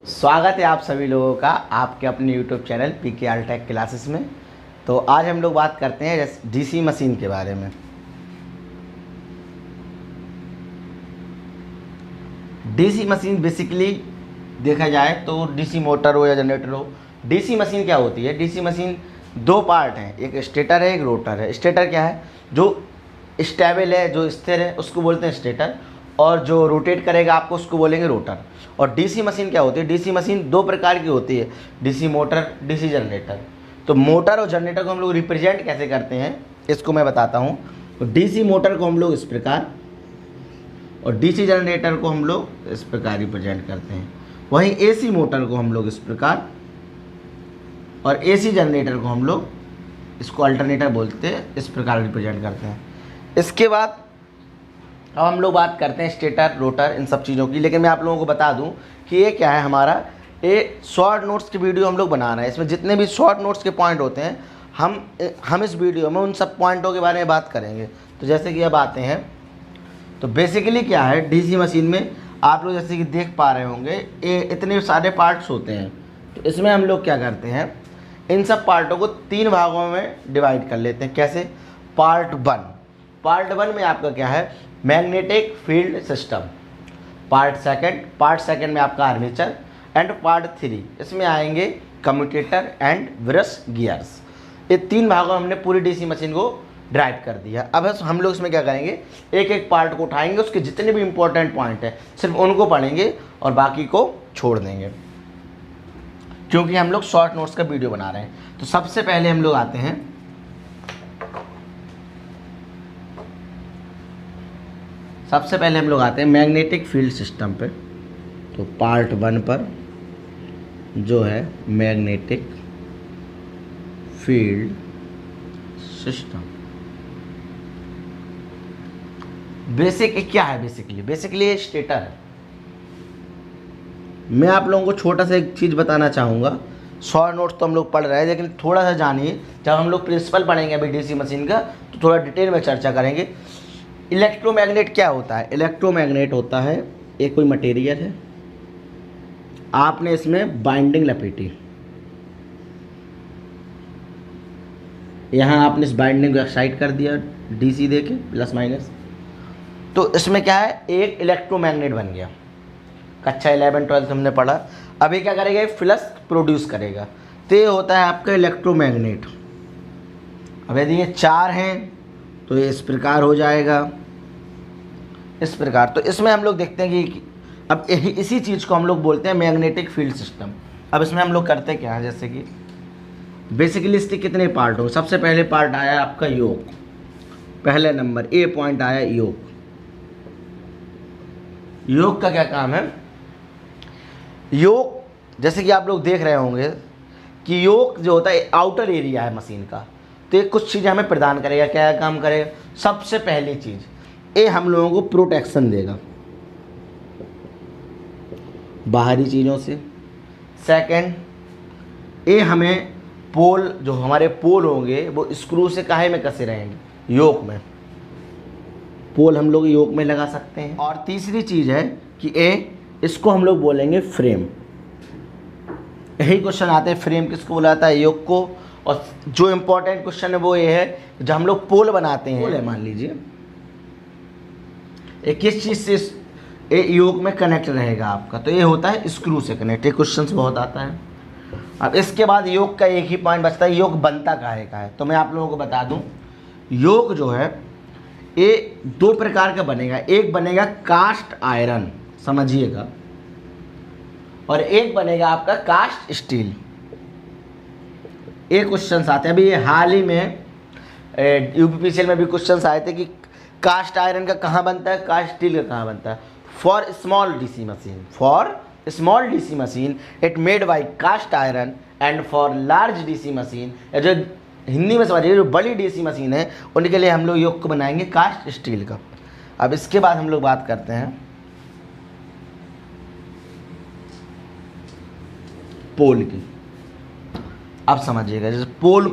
स्वागत है आप सभी लोगों का आपके अपने YouTube channel PKR tech classes में। तो आज हम लोग बात करते हैं डीसी मशीन के बारे में। डीसी मशीन बेसिकली देखा जाए तो डीसी मोटर हो या जनरेटर हो, डीसी मशीन क्या होती है? डीसी मशीन दो पार्ट हैं, एक स्टेटर है एक रोटर है। स्टेटर क्या है? जो स्टेबल है, जो स्थिर है, उसको बोलते हैं स्टेटर, और जो रोटेट करेगा आपको उसको बोलेंगे रोटर। और डीसी मशीन क्या होती है? डीसी मशीन दो प्रकार की होती है, डीसी मोटर, डीसी जनरेटर। तो मोटर और जनरेटर को हम लोग रिप्रेजेंट कैसे करते हैं इसको मैं बताता हूँ। तो डीसी मोटर को हम लोग इस प्रकार और डीसी जनरेटर को हम लोग इस प्रकार रिप्रेजेंट करते हैं। वहीं एसी मोटर को हम लोग इस प्रकार और एसी जनरेटर को हम लोग इसको अल्टरनेटर बोलते हैं, इस प्रकार रिप्रेजेंट करते हैं। इसके बाद अब हम लोग बात करते हैं स्टेटर, रोटर, इन सब चीज़ों की। लेकिन मैं आप लोगों को बता दूं कि ये क्या है, हमारा ये शॉर्ट नोट्स की वीडियो हम लोग बना रहे हैं। इसमें जितने भी शॉर्ट नोट्स के पॉइंट होते हैं हम इस वीडियो में उन सब पॉइंटों के बारे में बात करेंगे। तो जैसे कि अब आते हैं, तो बेसिकली क्या है डीसी मशीन में, आप लोग जैसे कि देख पा रहे होंगे ये इतने सारे पार्ट्स होते हैं। तो इसमें हम लोग क्या करते हैं, इन सब पार्टों को तीन भागों में डिवाइड कर लेते हैं। कैसे? पार्ट वन में आपका क्या है, magnetic field system. Part second में आपका आर्मेचर, एंड पार्ट 3 इसमें आएंगे कम्यूटेटर एंड ब्रश गियर्स। ये तीन भागों में हमने पूरी डीसी मशीन को ड्राइव कर दिया। अब हम लोग इसमें क्या करेंगे, एक एक पार्ट को उठाएंगे, उसके जितने भी इंपॉर्टेंट पॉइंट है सिर्फ उनको पढ़ेंगे और बाकी को छोड़ देंगे, क्योंकि हम लोग शॉर्ट नोट्स का वीडियो बना रहे हैं। तो सबसे पहले हम लोग आते हैं, मैग्नेटिक फील्ड सिस्टम पे। तो पार्ट 1 पर जो है मैग्नेटिक फील्ड सिस्टम। बेसिक क्या है? बेसिकली ये स्टेटर है। मैं आप लोगों को छोटा सा एक चीज़ बताना चाहूँगा। शॉर्ट नोट्स तो हम लोग पढ़ रहे हैं, लेकिन थोड़ा सा जानिए, जब हम लोग प्रिंसिपल पढ़ेंगे अभी डीसी मशीन का तो थोड़ा डिटेल में चर्चा करेंगे। इलेक्ट्रोमैग्नेट क्या होता है? इलेक्ट्रोमैग्नेट होता है एक कोई मटेरियल है, आपने इसमें बाइंडिंग लपेटी, यहाँ आपने इस बाइंडिंग को एक्साइट कर दिया डीसी देके प्लस माइनस, तो इसमें क्या है, एक इलेक्ट्रोमैग्नेट बन गया। कक्षा 11-12 हमने पढ़ा। अभी क्या करेगा, ये फ्लक्स प्रोड्यूस करेगा, तो ये होता है आपका इलेक्ट्रोमैग्नेट। अब यदि ये 4 हैं तो ये इस प्रकार हो जाएगा, इस प्रकार। तो इसमें हम लोग देखते हैं कि अब इसी चीज़ को हम लोग बोलते हैं मैग्नेटिक फील्ड सिस्टम। अब इसमें हम लोग करते क्या है, जैसे कि बेसिकली इसके कितने पार्ट होंगे। सबसे पहले पार्ट आया आपका योक, पहले नंबर ए पॉइंट आया योक। योक का क्या काम है? योक जैसे कि आप लोग देख रहे होंगे कि योक जो होता है आउटर एरिया है मशीन का, तो ये कुछ चीज़ें हमें प्रदान करेगा। क्या काम करेगा? सबसे पहली चीज़, ये हम लोगों को प्रोटेक्शन देगा बाहरी चीज़ों से। सेकंड, ये हमें पोल, जो हमारे पोल होंगे वो स्क्रू से काहे में कसे रहेंगे, योक में। पोल हम लोग योक में लगा सकते हैं। और तीसरी चीज़ है कि इसको हम लोग बोलेंगे फ्रेम। यही क्वेश्चन आते हैं, फ्रेम किसको बुलाता है? योक को। और जो इम्पोर्टेंट क्वेश्चन है वो ये है, जब हम लोग पोल बनाते हैं, पोल है मान लीजिए, एक किस चीज़ से योक में कनेक्ट रहेगा आपका, तो ये होता है स्क्रू से कनेक्ट। ये क्वेश्चन बहुत आता है। अब इसके बाद योक का एक ही पॉइंट बचता है, योक बनता काहे का है। तो मैं आप लोगों को बता दूं, योक जो है ये दो प्रकार का बनेगा। एक बनेगा कास्ट आयरन, समझिएगा, और एक बनेगा आपका कास्ट स्टील। एक क्वेश्चन आते हैं अभी, ये हाल ही में यूपीपीसीएल में भी क्वेश्चन आए थे कि कास्ट आयरन का कहाँ बनता है, कास्ट स्टील का कहाँ बनता है। For small DC machine it made by cast iron, and for large DC machine, जो हिंदी में समझिए जो बड़ी डीसी मशीन है उनके लिए हम लोग योक को बनाएंगे कास्ट स्टील का। अब इसके बाद हम लोग बात करते हैं पोल की। अब समझिएगा, जैसे पोल,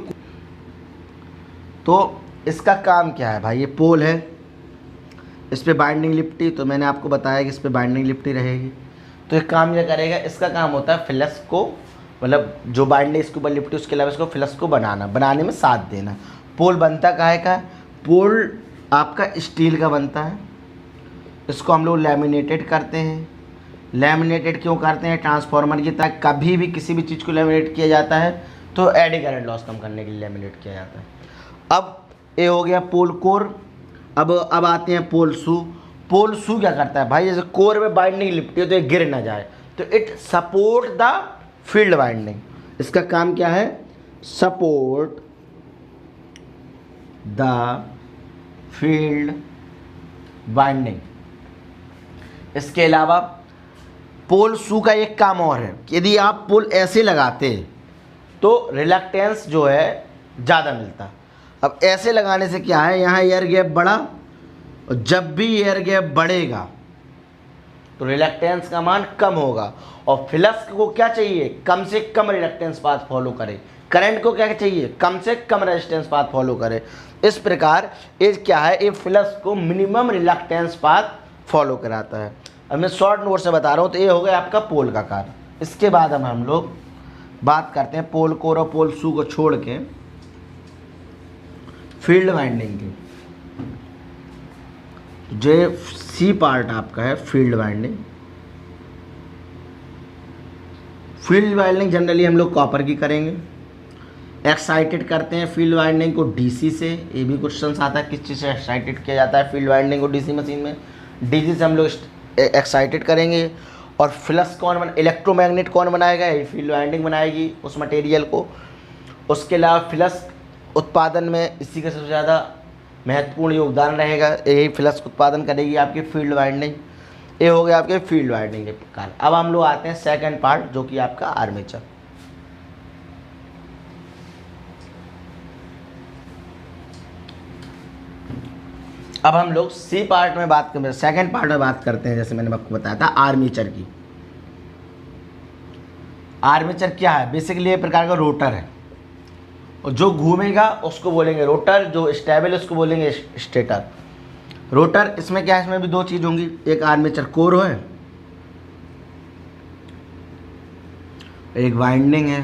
तो इसका काम क्या है भाई, ये पोल है, इस पर बाइंडिंग लिपटी, तो मैंने आपको बताया कि इस पर बाइंडिंग लिपटी रहेगी। तो एक काम ये करेगा, इसका काम होता है फ्लक्स को, मतलब जो बाइंडिंग इसके ऊपर लिपटी उसके अलावा इसको फ्लक्स को बनाने में साथ देना। पोल बनता काहे का? पोल आपका स्टील का बनता है, इसको हम लोग लैमिनेटेड करते हैं। लैमिनेटेड क्यों करते हैं? ट्रांसफार्मर की तरह कभी भी किसी भी चीज़ को लैमिनेट किया जाता है तो एडी करंट लॉस कम करने के लिए लैमिनेट किया जाता है। अब ये हो गया पोल कोर। अब आते हैं पोल शू। पोल शू क्या करता है भाई? जैसे कोर में बाइंडिंग लिपटी है तो ये गिर ना जाए, तो it support the field binding. इसका काम क्या है? Support the field binding. इसके अलावा पोल शू का एक काम और है कि यदि आप पोल ऐसे लगाते तो रिलक्टेंस जो है ज़्यादा मिलता। अब ऐसे लगाने से क्या है, यहाँ एयर गैप बढ़ा, और जब भी एयर गैप बढ़ेगा तो रिलक्टेंस का मान कम होगा। और फ्लक्स को क्या चाहिए? कम से कम रिलक्टेंस पाथ फॉलो करे। करंट को क्या चाहिए? कम से कम रेजिस्टेंस पाथ फॉलो करे। इस प्रकार ये क्या है, ये फ्लक्स को मिनिमम रिलक्टेंस पाथ फॉलो कराता है। अब मैं शॉर्ट नोट से बता रहा हूँ। तो ये हो गया आपका पोल का कार्य। इसके बाद हम लोग बात करते हैं पोल कोर और पोल शू को छोड़ के फील्ड वाइंडिंग की। जो सी पार्ट आपका है field winding. Field winding generally हम लोग कॉपर की करेंगे। एक्साइटेड करते हैं फील्ड वाइंडिंग को डीसी से। ये भी क्वेश्चन आता है किस चीज़ से एक्साइटेड किया जाता है फील्ड वाइंडिंग को डीसी मशीन में। डीसी से हम लोग एक्साइटेड करेंगे। और फ्लक्स इलेक्ट्रोमैग्नेट कौन बनाएगा? ये फील्ड वाइंडिंग बनाएगी उस मटेरियल को। उसके अलावा फ्लक्स उत्पादन में इसी का सबसे ज़्यादा महत्वपूर्ण योगदान रहेगा। यही फ्लक्स उत्पादन करेगी आपकी फील्ड वाइंडिंग। ये हो गया आपके फील्ड वाइंडिंग के प्रकार। अब हम लोग आते हैं सेकंड पार्ट जो कि आपका आर्मेचर। अब हम लोग सी पार्ट में बात करते हैं, सेकंड पार्ट में बात करते हैं। जैसे मैंने आपको बताया था आर्मेचर की। आर्मेचर क्या है? बेसिकली एक प्रकार का रोटर है, और जो घूमेगा उसको बोलेंगे रोटर, जो स्टेबल उसको बोलेंगे स्टेटर। रोटर इसमें क्या है? इसमें भी दो चीज़ होंगी, एक आर्मेचर कोर है, एक वाइंडिंग है।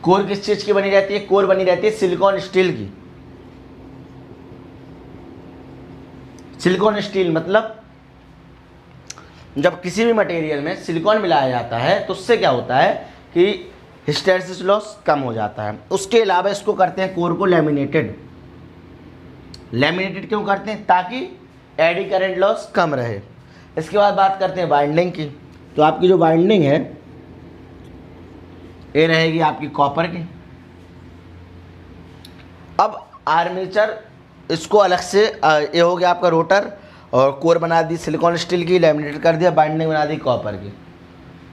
कोर किस चीज़ की बनी रहती है? कोर बनी रहती है सिलिकॉन स्टील की। सिलिकॉन स्टील मतलब जब किसी भी मटेरियल में सिलिकॉन मिलाया जाता है तो उससे क्या होता है कि हिस्टैरिसीस लॉस कम हो जाता है। उसके अलावा इसको करते हैं कोर को लैमिनेटेड। लैमिनेटेड क्यों करते हैं? ताकि एडी करंट लॉस कम रहे। इसके बाद बात करते हैं बाइंडिंग की। तो आपकी जो बाइंडिंग है ये रहेगी आपकी कॉपर की। अब आर्मेचर इसको अलग से, ये हो गया आपका रोटर, और कोर बना दी सिलिकॉन स्टील की, लैमिनेटेड कर दिया, बाइंडिंग बना दी कॉपर की।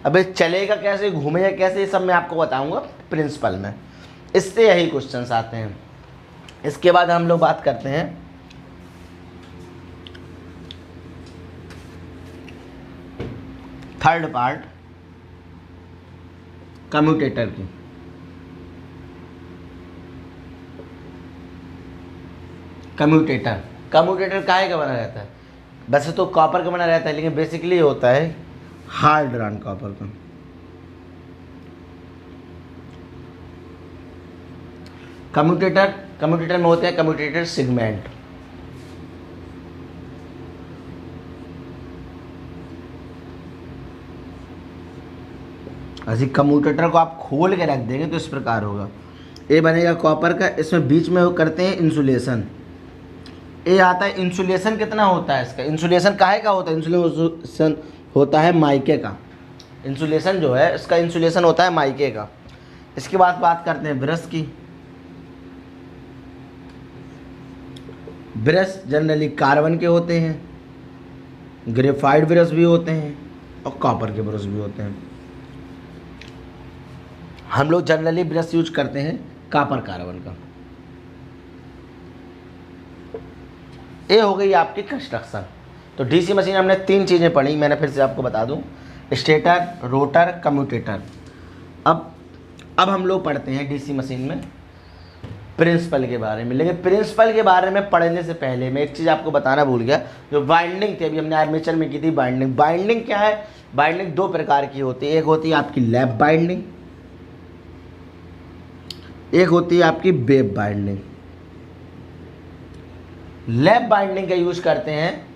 अब ये चलेगा कैसे, घूमेगा कैसे, ये सब मैं आपको बताऊंगा प्रिंसिपल में। इससे यही क्वेश्चंस आते हैं। इसके बाद हम लोग बात करते हैं थर्ड पार्ट कम्यूटेटर की। कम्यूटेटर काहे का बना रहता है? वैसे तो कॉपर का बना रहता है, लेकिन बेसिकली होता है हार्ड रन कॉपर का। कम्यूटेटर में होते हैं कम्यूटेटर सेगमेंट। ऐसे कम्यूटेटर को आप खोल के रख देंगे तो इस प्रकार होगा। ये बनेगा कॉपर का, इसमें बीच में वो करते हैं इंसुलेशन। ये आता है इंसुलेशन। कितना होता है इसका? इंसुलेशन काहे का होता है? इंसुलेशन होता है माइके का। इंसुलेशन जो है इसका इंसुलेशन होता है माइके का। इसके बाद बात करते हैं ब्रश की। ब्रश जनरली कार्बन के होते हैं, ग्रेफाइट ब्रश भी होते हैं, और कॉपर के ब्रश भी होते हैं। हम लोग जनरली ब्रश यूज करते हैं कॉपर कार्बन का। ये हो गई आपकी कंस्ट्रक्शन। तो डीसी मशीन हमने तीन चीज़ें पढ़ी, मैंने फिर से आपको बता दूं, स्टेटर, रोटर, कम्यूटेटर। अब हम लोग पढ़ते हैं डीसी मशीन में प्रिंसिपल के बारे में। लेकिन प्रिंसिपल के बारे में पढ़ने से पहले मैं एक चीज़ आपको बताना भूल गया, जो बाइंडिंग थी अभी हमने आर्मेचर में की थी बाइंडिंग। बाइंडिंग क्या है? बाइंडिंग दो प्रकार की होती है, एक होती है आपकी लैप बाइंडिंग, एक होती है आपकी वेव बाइंडिंग। लैप बाइंडिंग का यूज करते हैं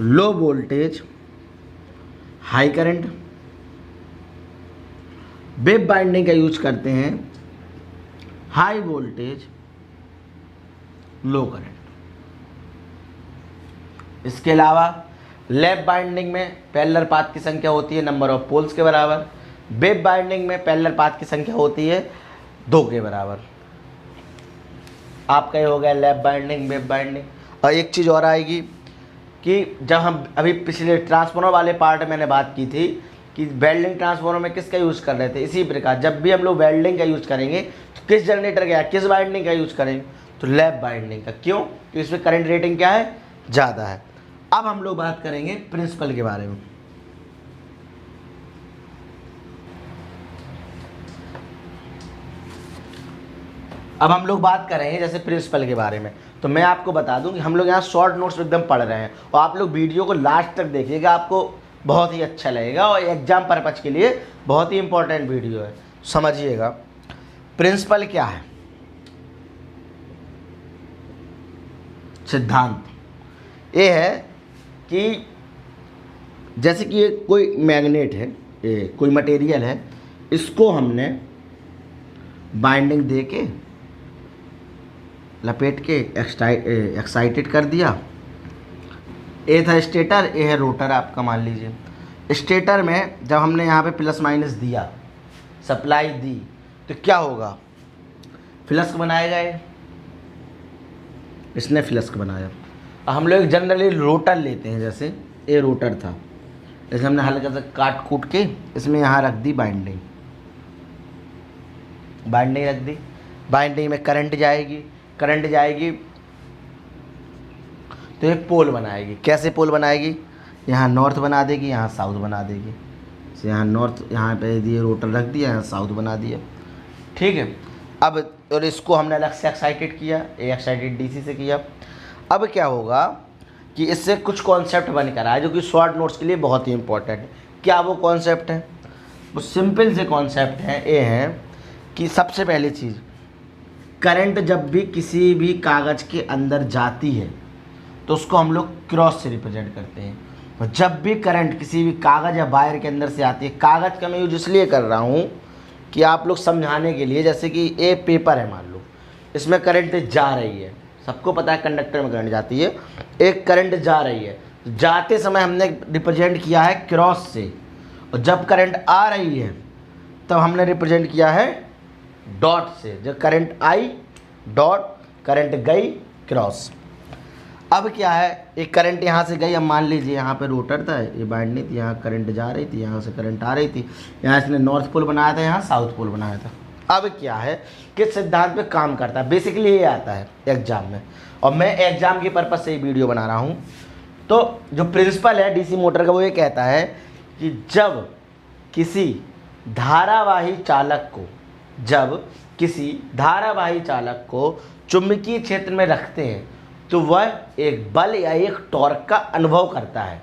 low voltage high current, wave binding का यूज करते हैं हाई वोल्टेज लो करंट। इसके अलावा लैप बाइंडिंग में पैरेलल पाथ की संख्या होती है नंबर ऑफ पोल्स के बराबर, वेव बाइंडिंग में पैरेलल पाथ की संख्या होती है 2 के बराबर। आपका ये हो गया लैप बाइंडिंग वेव बाइंडिंग। और एक चीज़ और आएगी कि जब हम अभी पिछले ट्रांसफार्मर वाले पार्ट में मैंने बात की थी कि वेल्डिंग ट्रांसफार्मर में किसका यूज़ कर रहे थे, इसी प्रकार जब भी हम लोग वेल्डिंग का यूज़ करेंगे तो किस जनरेटर का, किस बाइंडिंग का यूज़ करेंगे, तो लैप बाइंडिंग का। क्यों? तो इसमें करंट रेटिंग क्या है? ज़्यादा है। अब हम लोग बात करेंगे प्रिंसिपल के बारे में। अब हम लोग बात करेंगे जैसे प्रिंसिपल के बारे में। तो मैं आपको बता दूं कि हम लोग यहाँ शॉर्ट नोट्स एकदम पढ़ रहे हैं और आप लोग वीडियो को लास्ट तक देखिएगा, आपको बहुत ही अच्छा लगेगा और एग्जाम पर्पज के लिए बहुत ही इंपॉर्टेंट वीडियो है। समझिएगा प्रिंसिपल क्या है। सिद्धांत ये है कि जैसे कि ये कोई मैग्नेट है, ये कोई मटेरियल है, इसको हमने बाइंडिंग दे के लपेट के एक्साइटेड कर दिया। ए था स्टेटर, ए है रोटर आपका। मान लीजिए स्टेटर में जब हमने यहाँ पे प्लस माइनस दिया, सप्लाई दी, तो क्या होगा? फ्लक्स बनाएगा ये, इसने फ्लक्स बनाया। हम लोग जनरली रोटर लेते हैं, जैसे ये रोटर था, जैसे हमने हल्का सा काट कूट के इसमें यहाँ रख दी बाइंडिंग, बाइंडिंग रख दी। बाइंडिंग में करंट जाएगी, करंट जाएगी तो ये पोल बनाएगी। कैसे पोल बनाएगी? यहाँ नॉर्थ बना देगी, यहाँ साउथ बना देगी। तो यहाँ नॉर्थ यहाँ पे दिए रोटर रख दिया, यहाँ साउथ बना दिया। ठीक है। अब और इसको हमने अलग से एक्साइटेड किया, ये एक्साइटेड डीसी से किया। अब क्या होगा कि इससे कुछ कॉन्सेप्ट बन कर आए जो कि शॉर्ट नोट्स के लिए बहुत ही इंपॉर्टेंट है। क्या वो कॉन्सेप्ट है? वो सिंपल से कॉन्सेप्ट हैं। ये हैं कि सबसे पहली चीज़, करंट जब भी किसी भी कागज़ के अंदर जाती है तो उसको हम लोग क्रॉस से रिप्रेजेंट करते हैं। और जब भी करंट किसी भी कागज़ या वायर के अंदर से आती है, कागज़ का मैं यूज इसलिए कर रहा हूँ कि आप लोग समझाने के लिए, जैसे कि ये पेपर है, मान लो इसमें करंट जा रही है, सबको पता है कंडक्टर में करंट जाती है, एक करंट जा रही है, जाते समय हमने रिप्रेजेंट किया है क्रॉस से, और जब करंट आ रही है तब हमने रिप्रेजेंट किया है डॉट से। जब करंट आई डॉट, करंट गई क्रॉस। अब क्या है, एक करंट यहाँ से गई, अब मान लीजिए यहाँ पे रोटर था, ये बाइंडिंग थी, यहाँ करंट जा रही थी, यहाँ से करंट आ रही थी, यहाँ इसने नॉर्थ पोल बनाया था, यहाँ साउथ पोल बनाया था। अब क्या है, किस सिद्धांत पे काम करता है, बेसिकली ये आता है एग्जाम में, और मैं एग्जाम की पर्पज़ से ये वीडियो बना रहा हूँ। तो जो प्रिंसिपल है डीसी मोटर का, वो ये कहता है कि जब किसी धारावाही चालक को चुंबकीय क्षेत्र में रखते हैं तो वह एक बल या एक टॉर्क का अनुभव करता है।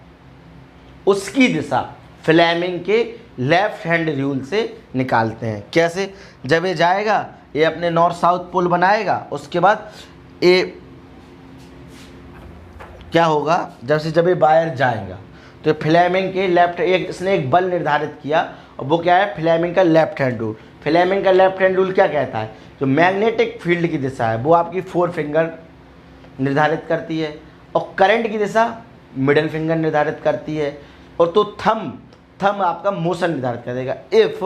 उसकी दिशा फ्लेमिंग के लेफ्ट हैंड रूल से निकालते हैं। कैसे? जब ये जाएगा, ये अपने नॉर्थ साउथ पोल बनाएगा, उसके बाद ये क्या होगा, जब ये वायर जाएगा तो फ्लेमिंग के लेफ्ट, इसने एक बल निर्धारित किया, और वो क्या है, फ्लेमिंग का लेफ्ट हैंड रूल। फ्लेमिंग का लेफ्ट हैंड रूल क्या कहता है, जो मैग्नेटिक फील्ड की दिशा है वो आपकी 4 फिंगर निर्धारित करती है, और करंट की दिशा मिडिल फिंगर निर्धारित करती है, और तो थंब आपका मोशन निर्धारित कर देगा। इफ़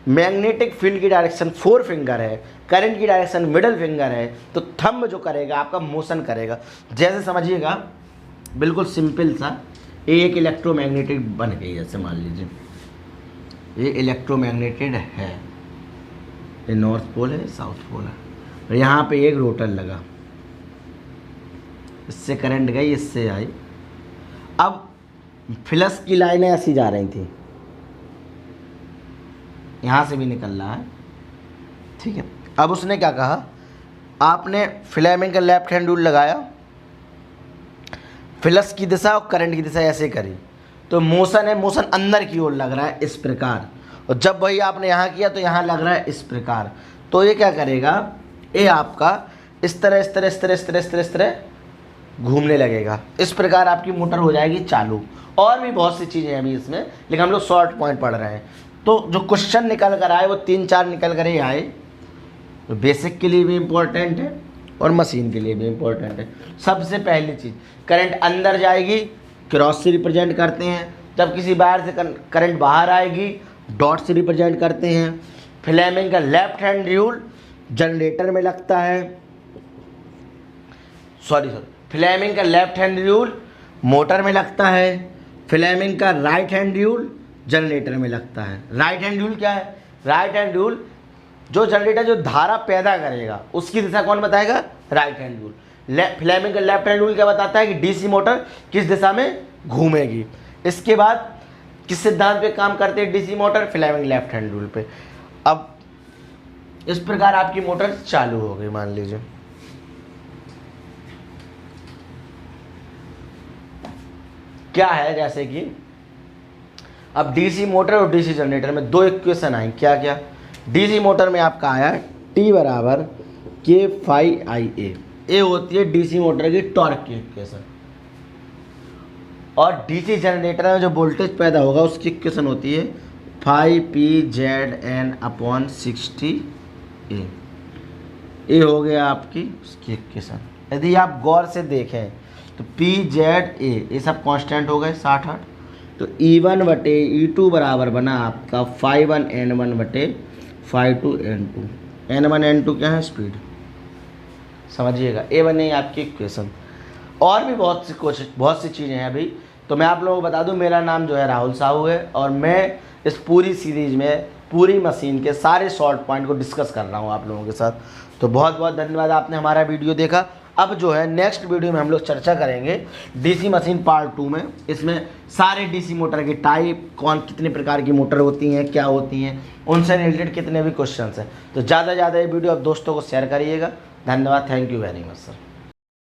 मैग्नेटिक फील्ड की डायरेक्शन 4 फिंगर है, करंट की डायरेक्शन मिडिल फिंगर है, तो थंब जो करेगा आपका मोशन करेगा। जैसे समझिएगा, बिल्कुल सिंपल सा, ये एक इलेक्ट्रोमैग्नेटिक बन गई, जैसे मान लीजिए ये इलेक्ट्रोमैग्नेटेड है, ये नॉर्थ पोल है, साउथ पोल है, और यहाँ पे एक रोटर लगा, इससे करंट गई, इससे आई। अब फ्लक्स की लाइनें ऐसी जा रही थी, यहाँ से भी निकल रहा है, ठीक है। अब उसने क्या कहा, आपने फ्लेमिंग का लेफ्ट हैंड रूल लगाया, फ्लक्स की दिशा और करंट की दिशा ऐसे करी, तो मोशन है, मोशन अंदर की ओर लग रहा है इस प्रकार, और जब वही आपने यहाँ किया तो यहाँ लग रहा है इस प्रकार। तो ये क्या करेगा, ये आपका इस तरह इस तरह इस तरह इस तरह इस तरह इस तरह घूमने लगेगा। इस प्रकार आपकी मोटर हो जाएगी चालू। और भी बहुत सी चीज़ें हैं अभी इसमें, लेकिन हम लोग शॉर्ट पॉइंट पढ़ रहे हैं। तो जो क्वेश्चन निकल कर आए वो 3-4 निकल कर ही आए। तो बेसिक के लिए भी इम्पोर्टेंट है और मशीन के लिए भी इम्पोर्टेंट है। सबसे पहली चीज़, करंट अंदर जाएगी, क्रॉस से रिप्रेजेंट करते हैं। जब किसी बाहर से करंट बाहर आएगी, डॉट से रिप्रेजेंट करते हैं। फ्लेमिंग का लेफ्ट हैंड रूल जनरेटर में लगता है, फ्लेमिंग का लेफ्ट हैंड रूल मोटर में लगता है। फ्लेमिंग का राइट हैंड रूल जनरेटर में लगता है। राइट हैंड रूल क्या है, राइट हैंड रूल जो जनरेटर जो धारा पैदा करेगा उसकी दिशा कौन बताएगा, राइट हैंड रूल। फ्लेमिंग का लेफ्ट हैंड रूल क्या बताता है कि डीसी मोटर किस दिशा में घूमेगी। इसके बाद किस सिद्धांत पे काम करते हैं DC motor, Fleming left hand rule पे। अब इस प्रकार आपकी मोटर चालू हो गई। मान लीजिए क्या है, जैसे कि अब डीसी मोटर और डीसी जनरेटर में दो इक्वेशन आई। क्या क्या, डीसी मोटर में आपका आया T बराबर K∅Ia, ये होती है डीसी मोटर की टॉर्क की इक्वेशन। और डीसी जनरेटर में जो वोल्टेज पैदा होगा उसकी इक्वेशन होती है Φ/P/Zn/60A। ये हो गया आपकी उसकी इक्वेशन। यदि आप गौर से देखें तो PZA ये सब कांस्टेंट हो गए 60-60। तो E1/E2 बराबर बना आपका Φ1N1/Φ2N2। N1 N2 क्या है, स्पीड, समझिएगा। ये बनी आपकी इक्वेशन। और भी बहुत सी चीज़ें हैं अभी। तो मैं आप लोगों को बता दूं, मेरा नाम जो है राहुल साहू है और मैं इस पूरी सीरीज में पूरी मशीन के सारे शॉर्ट पॉइंट को डिस्कस कर रहा हूं आप लोगों के साथ। तो बहुत बहुत धन्यवाद, आपने हमारा वीडियो देखा। अब जो है नेक्स्ट वीडियो में हम लोग चर्चा करेंगे डीसी मशीन पार्ट 2 में। इसमें सारे डीसी मोटर के टाइप, कितने प्रकार की मोटर होती हैं, क्या होती हैं, उनसे रिलेटेड कितने भी क्वेश्चंस हैं। तो ज़्यादा से ज़्यादा ये वीडियो आप दोस्तों को शेयर करिएगा। धन्यवाद, thank you very much sir.